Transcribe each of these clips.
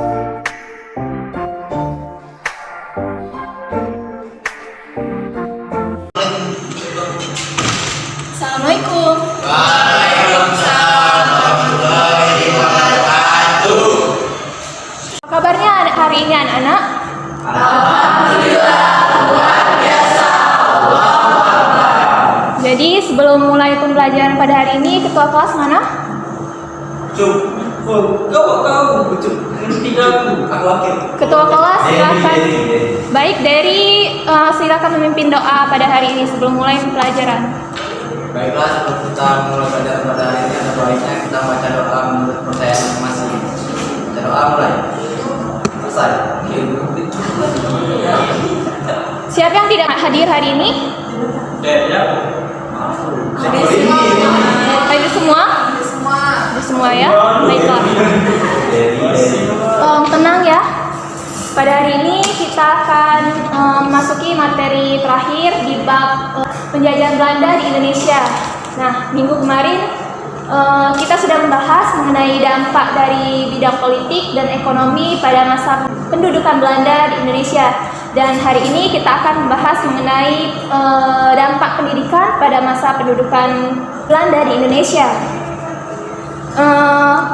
Assalamualaikum. Waalaikumsalam warahmatullahi wabarakatuh. Apa kabarnya hari ini anak-anak? Alhamdulillah, luar biasa. Jadi sebelum mulai pembelajaran pada hari ini, ketua kelas mana? Ketua kelas silakan. Baik, dari silakan memimpin doa pada hari ini sebelum mulai pembelajaran. Baiklah, sebelum kita mulai pelajaran pada hari ini, ada baiknya kita baca doa menurut percayaan masing-masing. Baca doa mulai. Selesai. Siapa yang tidak hadir hari ini? Hadir semua? Hadir semua ya? Baiklah. Tolong tenang ya. Pada hari ini kita akan memasuki materi terakhir di bab penjajahan Belanda di Indonesia. Nah, minggu kemarin kita sudah membahas mengenai dampak dari bidang politik dan ekonomi pada masa pendudukan Belanda di Indonesia. Dan hari ini kita akan membahas mengenai dampak pendidikan pada masa pendudukan Belanda di Indonesia.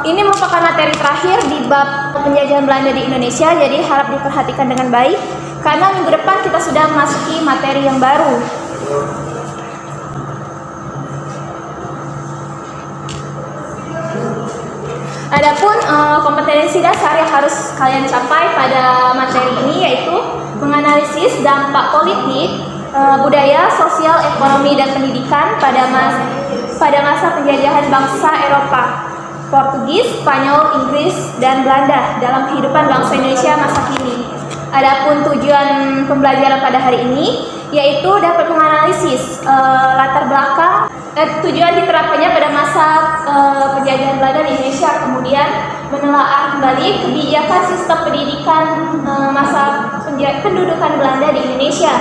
Ini merupakan materi terakhir di bab penjajahan Belanda di Indonesia, jadi harap diperhatikan dengan baik karena minggu depan kita sudah memasuki materi yang baru. Adapun kompetensi dasar yang harus kalian capai pada materi ini yaitu menganalisis dampak politik, budaya, sosial, ekonomi, dan pendidikan pada masa penjajahan bangsa Eropa, Portugis, Spanyol, Inggris, dan Belanda dalam kehidupan bangsa Indonesia masa kini. Adapun tujuan pembelajaran pada hari ini yaitu dapat menganalisis latar belakang tujuan diterapkannya pada masa penjajahan Belanda di Indonesia, kemudian menelaah kembali kebijakan sistem pendidikan masa pendudukan Belanda di Indonesia,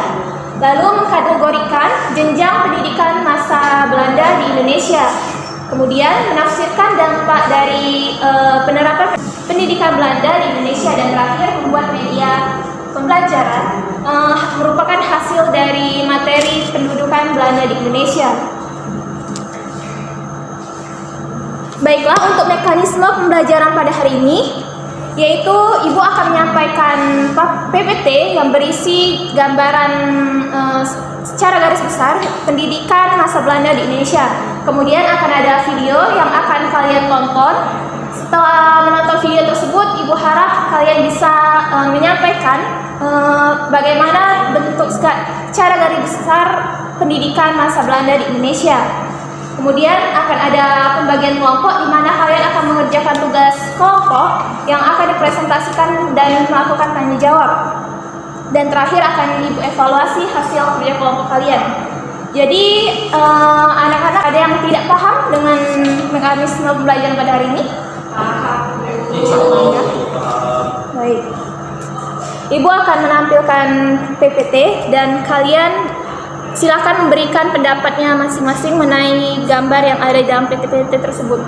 lalu mengkategorikan jenjang pendidikan masa Belanda di Indonesia, kemudian menafsirkan dampak dari penerapan pendidikan Belanda di Indonesia, dan terakhir membuat media pembelajaran merupakan hasil dari materi pendudukan Belanda di Indonesia. Baiklah, untuk mekanisme pembelajaran pada hari ini, yaitu Ibu akan menyampaikan PPT yang berisi gambaran secara garis besar pendidikan masa Belanda di Indonesia. Kemudian akan ada video yang akan kalian tonton. Setelah menonton video tersebut, Ibu harap kalian bisa menyampaikan bagaimana bentuk secara garis besar pendidikan masa Belanda di Indonesia. Kemudian akan ada pembagian kelompok di mana kalian akan mengerjakan tugas kelompok yang akan dipresentasikan dan melakukan tanya jawab. Dan terakhir akan Ibu evaluasi hasil kerja kelompok kalian. Jadi anak-anak ada yang tidak paham dengan mekanisme pembelajaran pada hari ini? Baik. Ibu akan menampilkan PPT dan kalian silakan memberikan pendapatnya masing-masing mengenai gambar yang ada dalam PPT tersebut.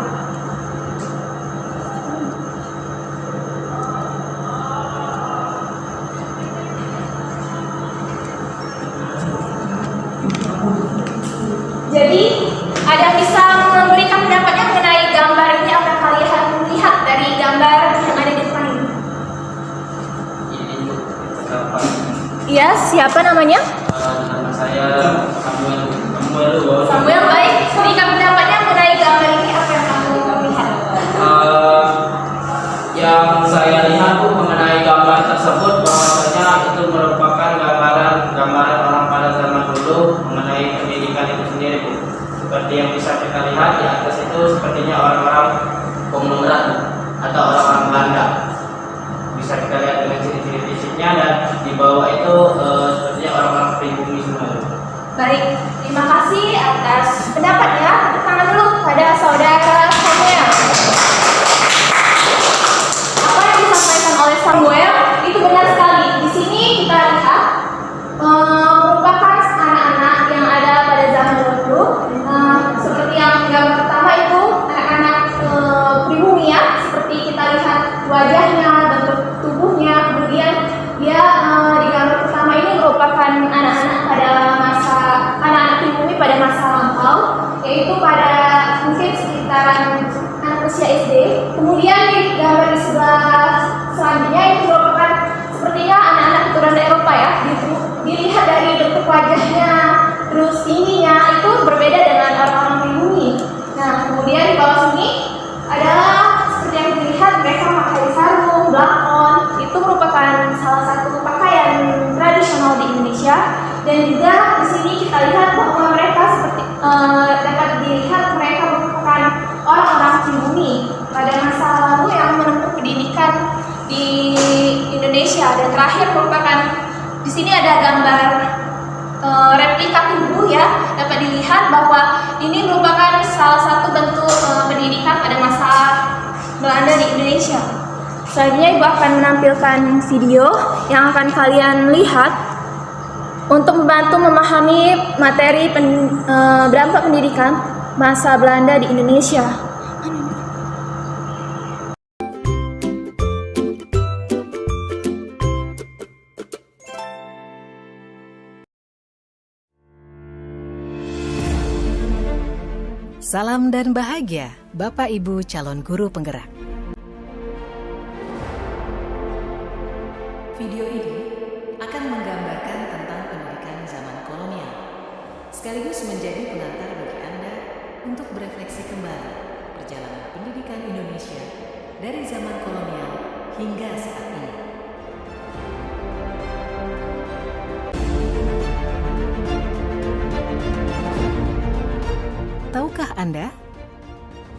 Jadi, ada yang bisa memberikan pendapatnya mengenai gambar ini, apa yang kalian lihat dari gambar yang ada di depan ini? Iya, siapa namanya? Nama saya Samuel. Samuel, baik. Berikan pendapatnya mengenai gambar ini, apa yang kamu lihat? Yang saya lihat mengenai gambar tersebut bahwasanya itu merupakan gambaran orang pada zaman dulu mengenai pendidikan itu sendiri, Bu. Seperti yang bisa kita lihat di atas itu sepertinya orang-orang konglomerat atau orang-orang Belanda. Bisa kita lihat dengan ciri-ciri fisiknya, dan di bawah itu sepertinya orang-orang pribumi semua. Baik, terima kasih atas pendapatnya. Tepuk tangan dulu pada saudara Samuel. Apa yang disampaikan oleh Samuel itu benar sekali. Di sini kita lihat merupakan anak-anak yang ada pada zaman dulu. Seperti yang gambar pertama itu anak-anak di Indonesia. Dan terakhir merupakan di sini ada gambar replika tubuh ya, dapat dilihat bahwa ini merupakan salah satu bentuk pendidikan pada masa Belanda di Indonesia. Selanjutnya Ibu akan menampilkan video yang akan kalian lihat untuk membantu memahami materi dampak pendidikan masa Belanda di Indonesia. Salam dan bahagia, Bapak Ibu calon guru penggerak. Video ini akan menggambarkan tentang pendidikan zaman kolonial, sekaligus menjadi pengantar bagi Anda untuk berefleksi kembali perjalanan pendidikan Indonesia dari zaman kolonial hingga saat ini. Tahukah Anda,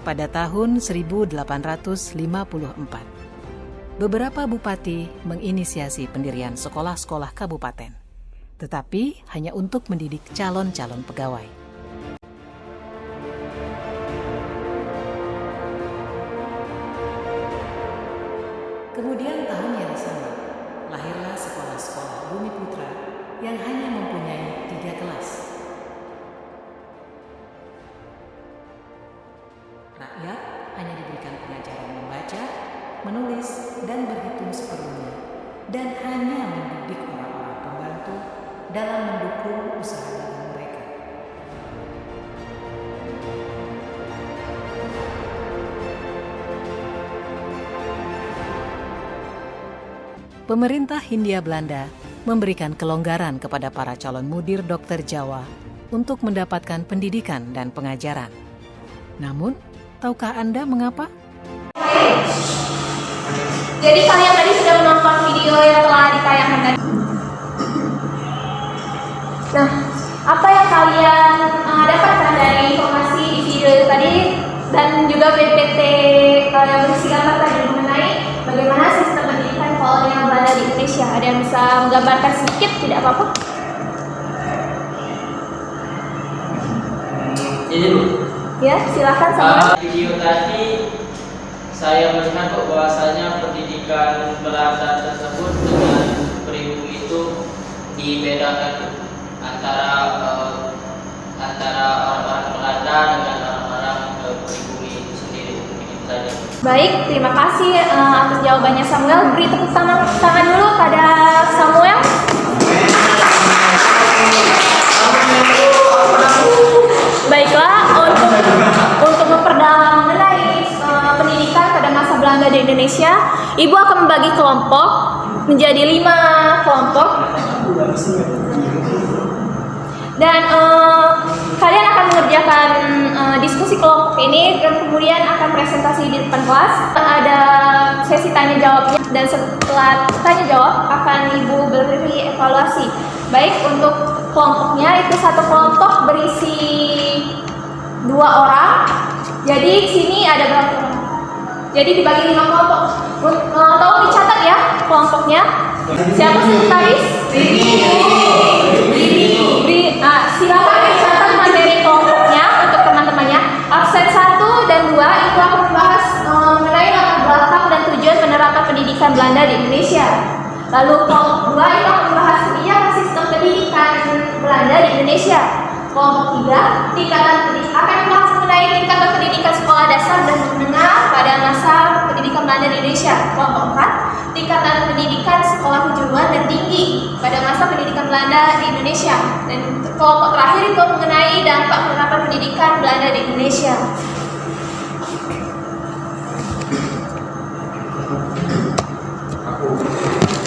pada tahun 1854, beberapa bupati menginisiasi pendirian sekolah-sekolah kabupaten, tetapi hanya untuk mendidik calon-calon pegawai. Kemudian tahun yang sama, lahirlah sekolah-sekolah Bumi Putra yang hanya mempunyai 3 kelas. Rakyat hanya diberikan pengajaran membaca, menulis, dan berhitung seperlunya, dan hanya mendidik orang-orang pembantu dalam mendukung usaha dagang mereka. Pemerintah Hindia Belanda memberikan kelonggaran kepada para calon mudir dokter Jawa untuk mendapatkan pendidikan dan pengajaran. Namun, tahukah Anda mengapa? Jadi kalian tadi sudah menonton video yang telah ditayangkan tadi. Nah, apa yang kalian dapatkan dari informasi di video itu tadi dan juga PPT yang berisi gambar tadi mengenai bagaimana sistem pendidikan kolonial Belanda di Indonesia? Ada yang bisa menggambarkan sedikit, tidak apa-apa? Jadi Bu, Ya, silakan sama. video tadi saya melihat bahwasanya pendidikan Belanda tersebut dengan pribumi itu dibedakan antara orang-orang Belanda dengan orang-orang pribumi itu sendiri. Begitu saja. Baik, terima kasih atas jawabannya Samuel. Beri tepuk tangan dulu pada Samuel. Baiklah, untuk memperdalam mengenai pendidikan pada masa Belanda di Indonesia, Ibu akan membagi kelompok menjadi 5 kelompok. Dan kalian akan mengerjakan diskusi kelompok ini dan kemudian akan presentasi di depan kelas. Ada sesi tanya jawabnya dan setelah tanya jawab akan Ibu beri evaluasi. Baik, untuk kelompoknya itu satu kelompok berisi 2 orang. Jadi di sini ada berapa orang? Jadi dibagi 5 kelompok. Tolong dicatat ya kelompoknya. Siapa sekretaris? Silakan dicatat materi kelompoknya untuk teman-temannya. Absen 1 dan 2 itu akan membahas mengenai latar belakang dan tujuan penerapan pendidikan Belanda di Indonesia. Lalu kelompok 2 itu akan membahas kebijakan sistem pendidikan Belanda di Indonesia. Kelompok 3 akan membahas mengenai tingkatan pendidikan sekolah dasar dan menengah pada masa pendidikan Belanda di Indonesia. Kelompok 4 tingkatan pendidikan sekolah kejuruan dan tinggi pada masa pendidikan Belanda di Indonesia. Dan kelompok terakhir itu mengenai dampak penerapan pendidikan Belanda di Indonesia.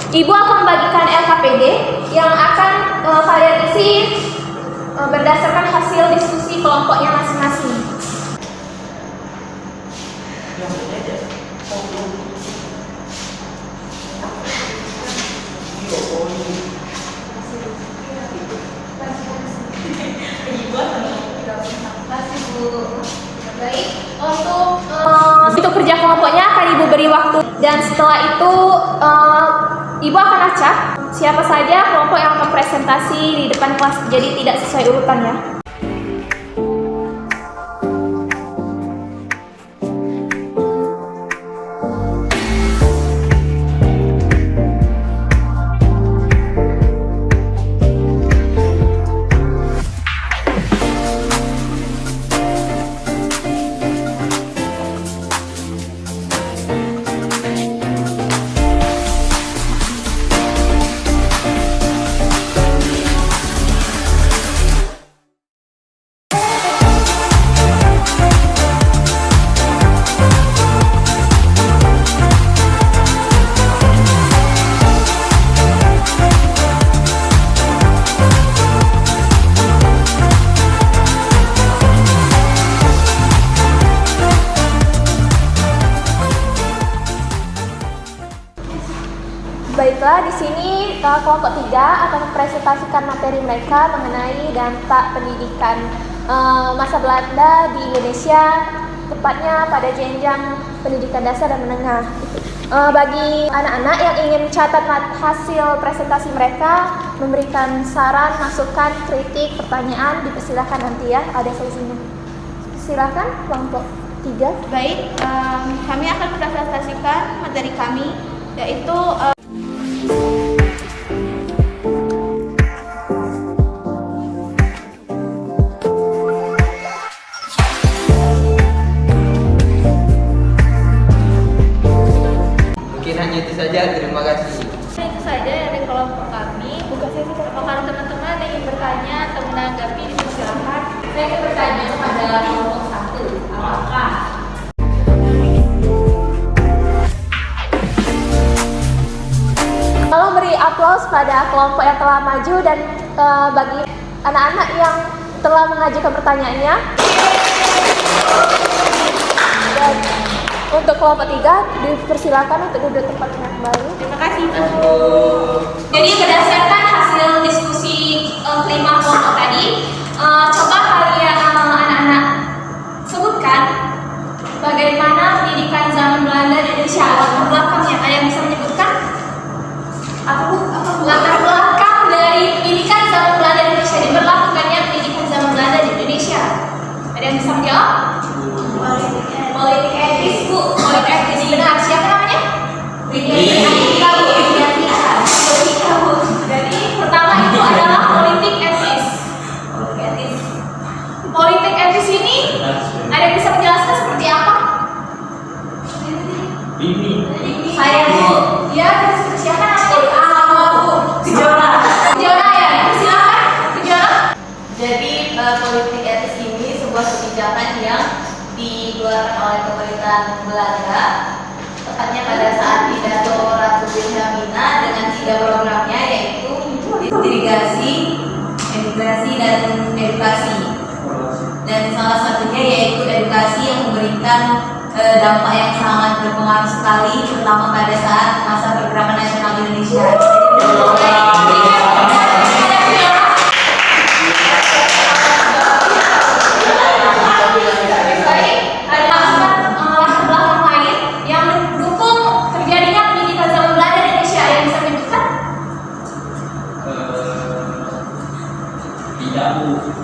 Ibu akan membagikan LKPD yang akan kalian isi berdasarkan hasil diskusi kelompoknya masing-masing. Baik, untuk kerja kelompoknya akan Ibu beri waktu Dan setelah itu Ibu akan acak siapa saja kelompok yang akan presentasi di depan kelas, jadi tidak sesuai urutannya. Baiklah, di sini kelompok 3 akan mempresentasikan materi mereka mengenai dampak pendidikan masa Belanda di Indonesia, tepatnya pada jenjang pendidikan dasar dan menengah. Bagi anak-anak yang ingin mencatat hasil presentasi mereka, memberikan saran, masukan, kritik, pertanyaan, dipersilakan nanti ya, ada sesinya. Silakan kelompok 3. Baik, kami akan mempresentasikan materi kami, yaitu Mungkin hanya itu saja, terima kasih. Itu saja dari kelompok kami. Bukan sesi kalau teman-teman ada yang bertanya atau menanggapi, dipersilakan. Saya ingin bertanya kepada kelompok 1. Apakah tolong beri aplaus pada kelompok yang telah maju dan bagi anak-anak yang telah mengajukan pertanyaannya. Dan untuk kelompok 3 dipersilakan untuk duduk tempatnya kembali. terima kasih Bu. Jadi berdasarkan hasil diskusi kelima kelompok tadi, coba kalian anak-anak sebutkan bagaimana pendidikan zaman Belanda di Indonesia, latar belakangnya. Ada yang bisa menyebutkan? Latar belakang dari pendidikan zaman Belanda di Indonesia, diberlakukannya pendidikan zaman Belanda di Indonesia. Ada yang bisa menjawab? Politik etis, Bu. Politik etis, benar. Siapa namanya? Widiantika, Bu. Widiantika, Bu. Jadi pertama itu adalah politik etis. Politik etis ini ada yang bisa menjelaskan seperti apa? Saya, Bu. Ya, siapa namanya? Bu. Kejora. Kejora ya. Silakan, Kejora. Jadi politik etis ini sebuah kebijakan yang dikeluarkan oleh pemerintahan Belanda, tepatnya pada saat pidato Ratu Wilhelmina dengan 3 programnya, yaitu irigasi, emigrasi, dan edukasi. Dan salah satunya yaitu edukasi yang memberikan dampak yang sangat berpengaruh sekali, terutama pada saat masa pergerakan nasional Indonesia.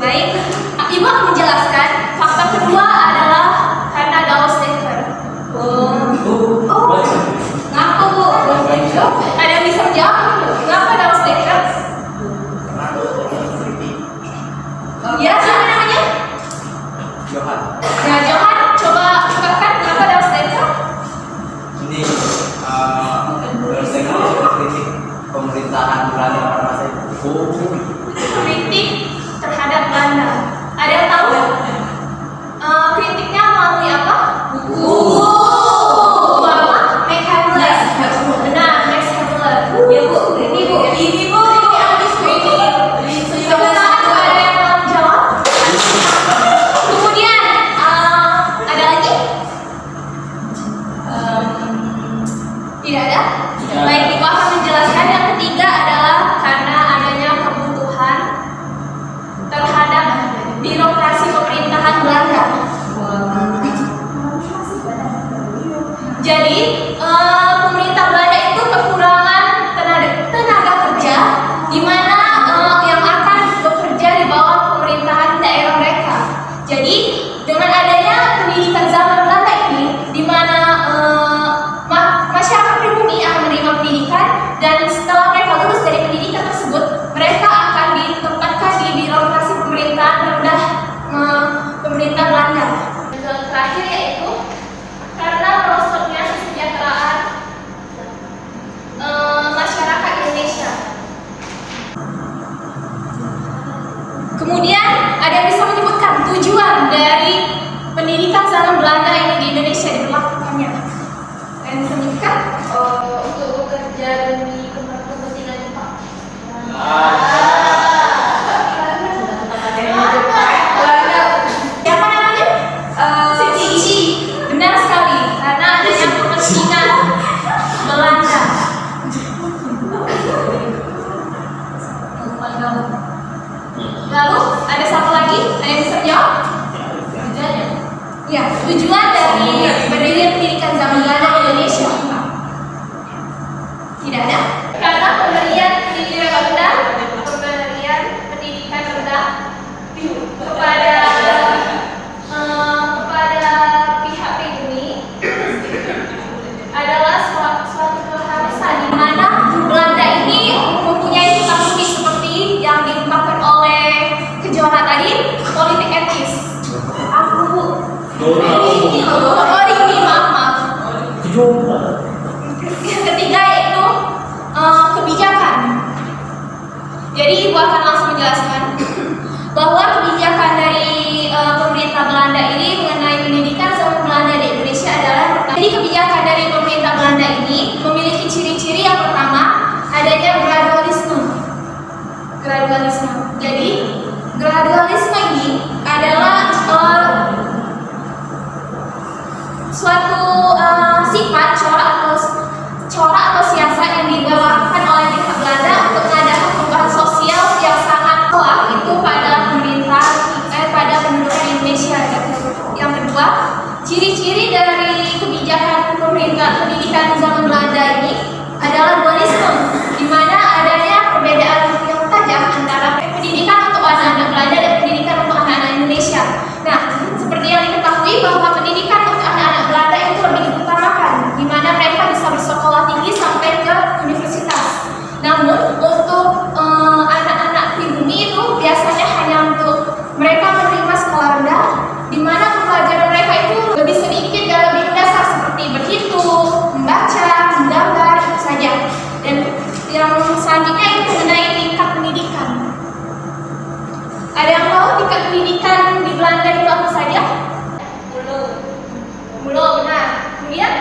Baik, Ibu akan menjelaskan. Faktor kedua adalah karena Daus Dekker. Ngapa, Bu? Ada yang bisa menjawab? Ngapa Daus Dekker? Ya, siapa namanya? Johan. Nah, Johan, coba ungkapkan kenapa Daus Dekker? Ini berasal dari kritik pemerintahan Belanda pada masa itu. Kritik terhadap Belanda. Ada yang tahu? Kritiknya melalui apa? Buku. Buku apa? Max Havelaar. Benar, Max Havelaar. Ya, Bu. Ini, Bu. Ini, Bu. Sebentar, ada yang mau menjawab? Kemudian, ada lagi? Tidak ada? Baik, Ibu akan menjelaskan. Yang ketiga adalah karena adanya kebutuhan terhadap birokrasi pemerintahan Belanda. Jadi Tujuan dari berdirinya pendidikan zaman Belanda di Indonesia. Tidak ada. Karena pemberian pendidikan rendah kepada pihak pribumi adalah suatu keharusan di mana Belanda ini mempunyai filosofi seperti yang diungkapkan oleh Kejora tadi, politik etis. Maaf. Yang ketiga yaitu kebijakan. Jadi Ibu akan langsung menjelaskan bahwa kebijakan dari pemerintah Belanda ini mengenai pendidikan zaman Belanda di Indonesia adalah jadi kebijakan dari pemerintah Belanda ini memiliki ciri-ciri yang pertama adanya gradualisme. Jadi gradualisme ini adalah suatu sifat corak atau siasat yang dibawakan oleh pihak Belanda untuk mengadakan perubahan sosial yang sangat kelak itu pada pada penduduk Indonesia. Yang kedua, ciri-ciri dari kebijakan pemerintah pendidikan zaman Belanda ini adalah dualisme, di mana adanya perbedaan yang tajam antara pendidikan untuk anak-anak Belanda dan pendidikan untuk anak-anak Indonesia. Nah, seperti yang diketahui bahwa pendidikan untuk anak-anak Belanda itu lebih diutamakan, di mana mereka bisa bersekolah tinggi sampai ke universitas. Namun untuk anak-anak pribumi itu biasanya hanya untuk mereka menerima sekolah rendah, di mana pembelajaran mereka itu lebih sedikit dan lebih dasar seperti berhitung, membaca, menggambar, itu saja. Dan yang selanjutnya itu mengenai tingkat pendidikan. Ada yang tahu tingkat pendidikan di Belanda itu apa saja? Belum, benar. Kemudian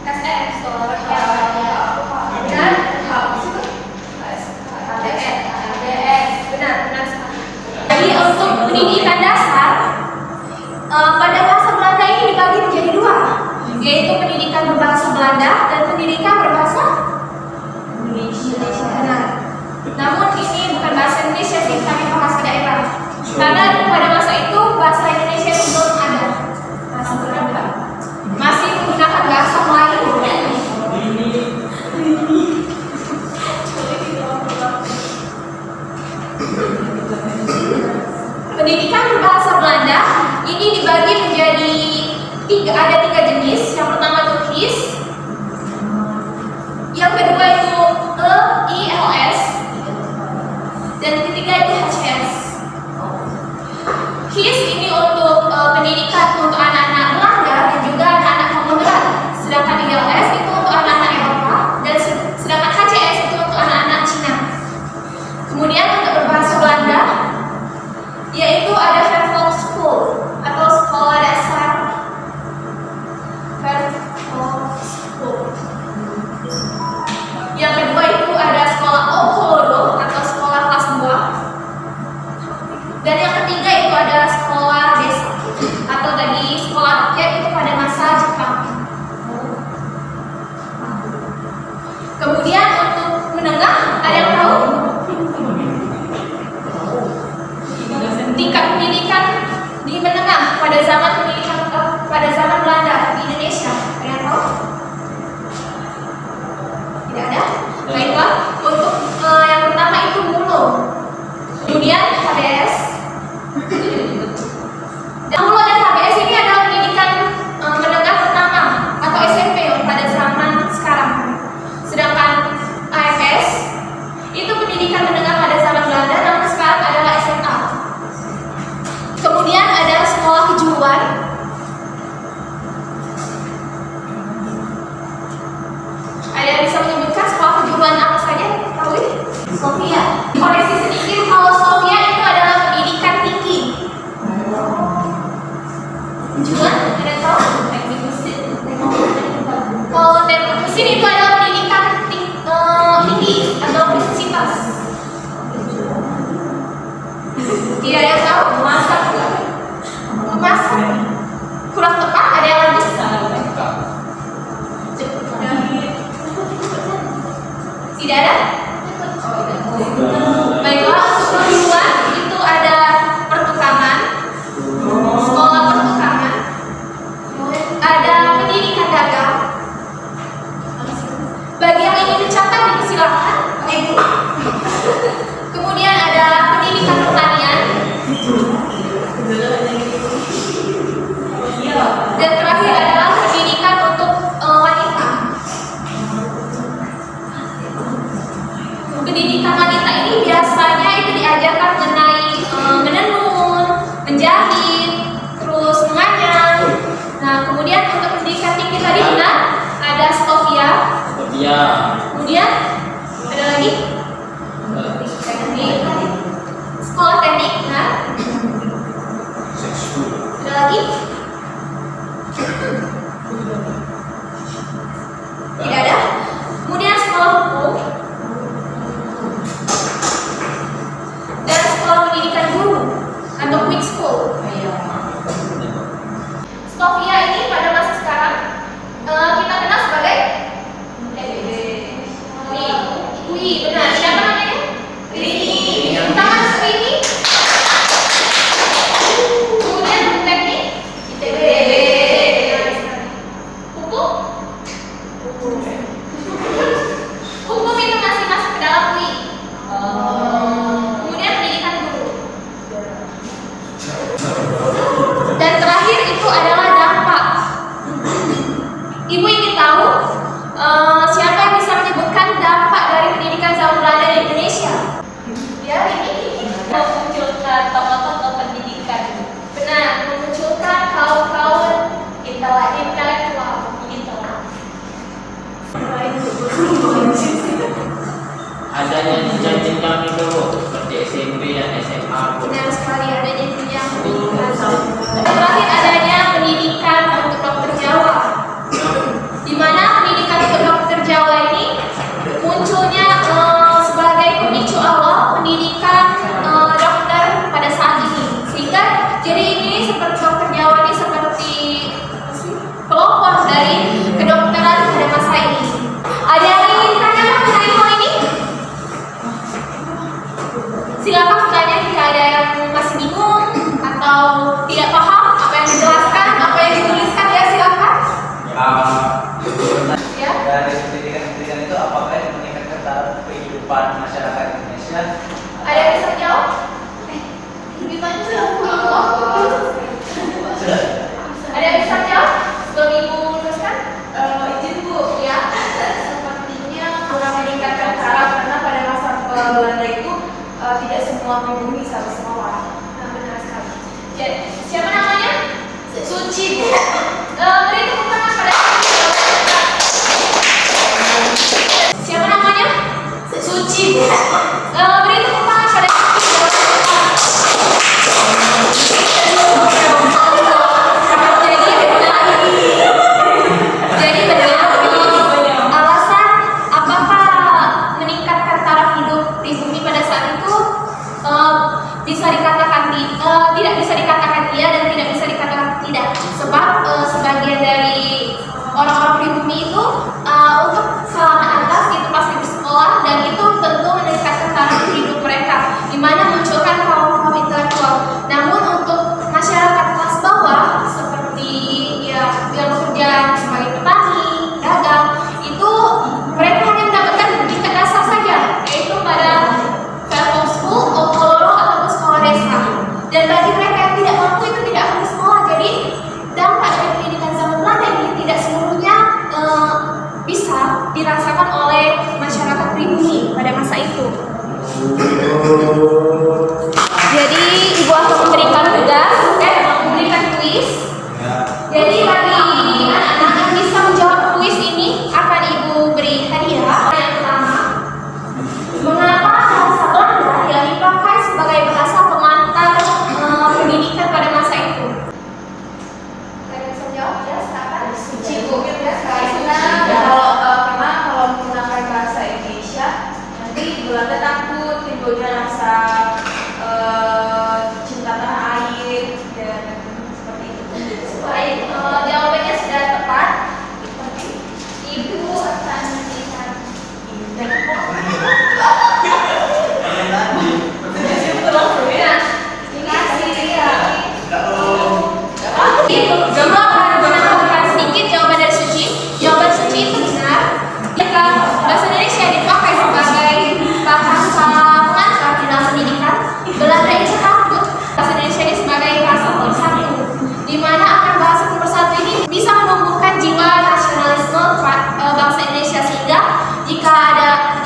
SR, sekolah dan HBS, benar sekali. Jadi untuk pendidikan dasar pada bahasa Belanda ini dibagi menjadi dua, yaitu pendidikan berbahasa Belanda dan pendidikan berbahasa Indonesia. Benar. Namun ini bukan bahasa Indonesia sih, tapi bahasa daerah. Karena pada masa itu bahasa Indonesia itu belum ada. Bahasa Belanda masih menggunakan bahasa Melayu. Pendidikan berbahasa Belanda ini dibagi menjadi ada tiga jenis. Yang pertama itu HIS, yang kedua itu EILS, dan ketiga itu HCS. HIS ini untuk pendidikan untuk anak-anak Belanda dan juga anak-anak moderat, sedangkan EILS itu untuk anak-anak Eropa, dan sedangkan HCS itu untuk anak-anak Cina. Kemudian untuk berbahasa Belanda yaitu ada Verval School atau sekolah dasar Verval School. Yang kedua itu ada sekolah Okoro atau sekolah kelas 2. Dan yang ketiga itu ada sekolah desa atau tadi sekolah rakyat itu pada masa Jepang. Kemudian untuk menengah ada yang tahu? Tingkat pendidikan di menengah pada zaman Belanda di Indonesia, ada yang tahu? Tidak ada? Baiklah, untuk yang pertama itu MULO, kemudian HBS. Dan MULO dan HBS ini adalah pendidikan menengah pertama atau SMP pada zaman sekarang. Sedangkan AFS itu pendidikan menengah pada zaman Belanda, namun sekarang adalah SMA. Kemudian ada sekolah kejuruan. Ada yang bisa menyebutkan sekolah kejuruan apa saja? Tahu? Sofia. Koreksi sedikit, kalau Sofia itu adalah pendidikan tinggi. Kejuruan, ada yang tahu? Teknik mesin. Kalau teknik mesin itu adalah pendidikan tinggi atau universitas. Tidak ada yang tahu? Masak. Kurang tepat, ada yang lanjut? Tidak ada? Baiklah, untuk kejuruan itu ada pertukangan, sekolah pertukangan, Ibu. Kemudian ada pendidikan pertanian. Dan terakhir adalah pendidikan untuk wanita. Pendidikan wanita ini biasanya itu diajarkan mengenai menenun, menjahit, terus menganyam. Nah, kemudian untuk pendidikan tinggi tadi benar ada Stovia. Iya. Kemudian ada lagi sekolah teknik, nah. Ada lagi? Tidak ada. Kemudian sekolah hukum dan sekolah pendidikan guru atau quick school. Stovia ini pada masa sekarang kita kenal sebagai UI, benar. Siapa namanya? Rini. Tangan Rini. Kemudian teknik ITB. Hukum. Hukum itu masih masuk ke dalam UI. Kemudian pendidikan guru. Dan terakhir itu adalah dampak. Ibu ingin tahu siapa yang bisa menyebutkan dampak dari pendidikan zaman Belanda di Indonesia? Ya, ini memunculkan tokoh-tokoh pendidikan. Benar, memunculkan kaum-kaum intelektual. Adanya jenjang itu seperti SMP dan SMA. Benar sekali, adanya jenjang pendidikan. Terakhir adanya pendidikan untuk dokter Jawa, di mana pendidikan untuk dokter Jawa ini munculnya sebagai pemicu awal pendidikan dokter pada saat ini. Sehingga jadi ini seperti dokter Jawa ini seperti pelopor dari kedokteran pada masa ini. Ada yang ingin tanya mengenai hal ini? Silakan bertanya jika ada yang masih bingung atau tidak paham apa yang dijelaskan, apa yang dituliskan, ya silakan. Ya. Dari pendidikan itu apakah itu meningkatkan taraf kehidupan masyarakat Indonesia? Ada yang bisa jawab? Lebih banyak Sudah. Ada yang bisa jawab? Sebelum Ibu teruskan? Izin Bu, Ya. sepertinya kurang meningkatkan taraf karena pada masa Belanda itu tidak semua pribumi bisa bersekolah. Nah, benar sekali. Jadi, siapa namanya? Suci, Bu. Beri tepuk tangan pada siapa namanya? Suci, Bu. Beri tepuk tangan pada Jadi benar, alasan apakah meningkatkan taraf hidup pribumi pada saat itu bisa dikatakan tidak bisa dikatakan iya dan tidak bisa dikatakan tidak, sebab sebagian dari orang-orang pribumi itu untuk selama atas itu pasti bersekolah dan itu tentu meningkatkan taraf hidup mereka, di mana munculkan kaum intelektual. Namun untuk masyarakat kelas bawah seperti ya yang bekerja sebagai petani, dagang, itu mereka hanya mendapatkan pendidikan dasar saja, yaitu pada Telkom School, Okoloro ataupun sekolah desa. Dan bagi mereka yang tidak mampu itu tidak akan sekolah. Jadi dampak dari pendidikan zaman Belanda ini tidak seluruhnya bisa dirasakan oleh masyarakat pribumi pada masa itu. Jadi ibu akan memberikan tugas, memberikan kuis. Jadi bagi anak-anak yang bisa menjawab kuis ini akan ibu beri hadiah. Yang pertama, mengapa bahasa Belanda yang dipakai sebagai bahasa pengantar pendidikan pada masa itu? Kalian bisa jawab ya, silakan. Cukup ya sekali karena kalau menggunakan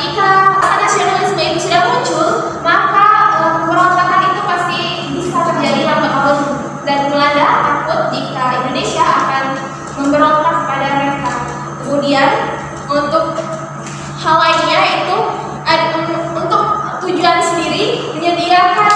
jika nasionalisme itu sudah muncul, maka pemberontakan itu pasti bisa terjadi lambat laun, dan Belanda takut jika Indonesia akan memberontak pada mereka. Kemudian untuk hal lainnya itu untuk tujuan sendiri menyediakan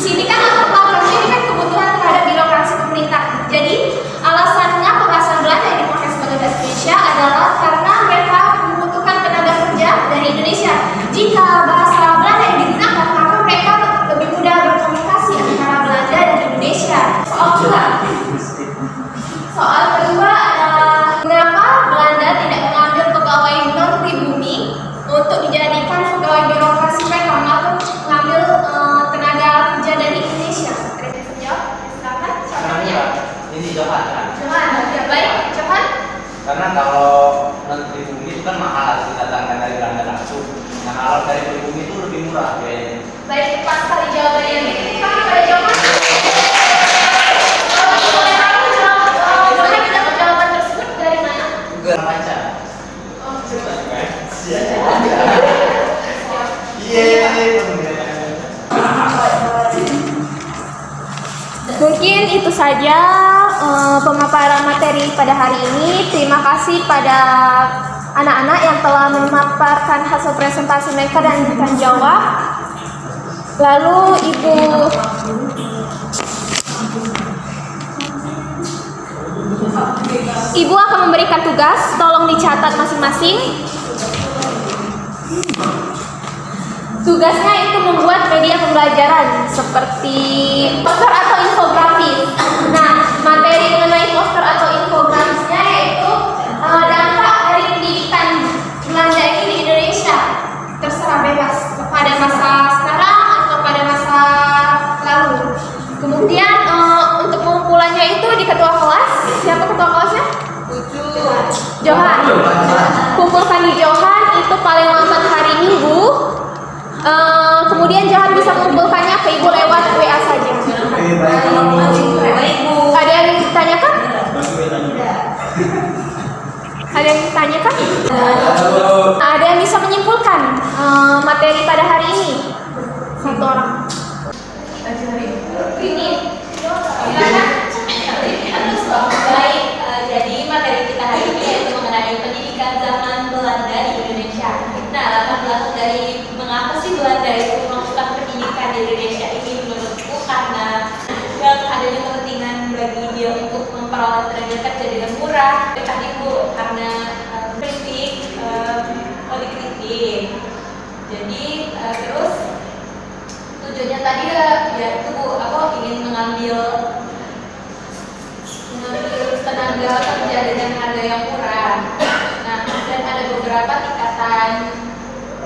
sini kan ini kan kebutuhan terhadap birokrasi pemerintah. Jadi alasannya pembahasan Belanda yang dipakai sebagai bahasa Indonesia adalah karena mereka membutuhkan tenaga kerja dari Indonesia. Jika bahasa Belanda yang digunakan, maka mereka lebih mudah berkomunikasi antara Belanda dan Indonesia. Soal kedua adalah mengapa Belanda tidak mengambil pegawai non pribumi untuk dijadikan pegawai birokrasi mereka, maupun mengambil tenaga kerja dari Indonesia. Silakan. Ini Johan kan? Ya, baik, Johan. Karena kalau non pribumi itu kan mahal harus didatangkan dari Belanda langsung. Nah kalau dari pribumi itu lebih murah biayanya. Baik, pas sekali jawabannya dititipkan kepada Johan. Johan dapat jawaban tersebut dari mana? Google baca. Mungkin itu saja pemaparan materi pada hari ini. Terima kasih pada anak-anak yang telah memaparkan hasil presentasi mereka dan memberikan jawab. Lalu Ibu akan memberikan tugas, tolong dicatat masing-masing. Tugasnya itu membuat media pembelajaran seperti poster atau infografis. Nah, materi mengenai poster atau infografisnya yaitu dampak dari pendidikan Belanda ini di Indonesia. Terserah bebas pada masa sekarang atau pada masa lalu. Kemudian untuk pengumpulannya itu di ketua kelas. Siapa ketua kelasnya? Johan. Kumpulkan di Johan itu paling lambat hari Minggu. Kemudian Johan bisa mengumpulkannya ke Ibu lewat WA saja. Ada yang ditanyakan? Ada yang ditanyakan? Ada yang bisa menyimpulkan materi pada hari ini? Satu orang. Ini. Baik, jadi materi kita hari ini yaitu mengenai pendidikan zaman Belanda di Indonesia. Nah, latar belakang dari mengapa sih Belanda itu melakukan pendidikan di Indonesia ini menurutku karena yang adanya kepentingan bagi dia untuk memperoleh tenaga kerja dengan murah. Tadi Bu, karena kritik, dikritik. Jadi terus tujuannya tadi ya itu Bu, aku ingin mengambil tenaga kerja dengan harga yang murah. Nah, dan ada beberapa tingkatan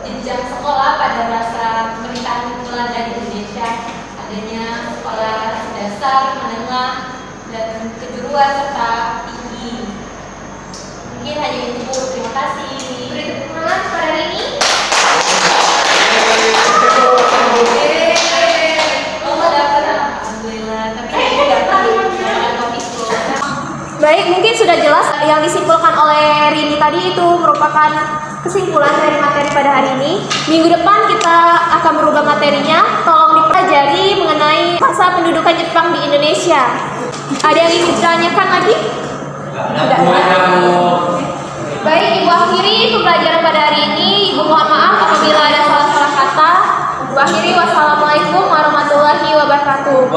jenjang sekolah pada masa pemerintahan Belanda di Indonesia. Adanya sekolah dasar, menengah, dan kejuruan serta tinggi. Mungkin hanya itu Bu. Terima kasih. Beri tepuk tangan pada hari ini. Baik, mungkin sudah jelas yang disimpulkan oleh Rini tadi itu merupakan kesimpulan dari materi pada hari ini. Minggu depan kita akan berubah materinya. Tolong dipelajari mengenai masa pendudukan Jepang di Indonesia. Ada yang ingin ditanyakan lagi? Tidak ada. Baik, Ibu akhiri pembelajaran pada hari ini. Ibu mohon maaf apabila ada salah-salah kata. Ibu akhiri, wassalamualaikum warahmatullahi wabarakatuh.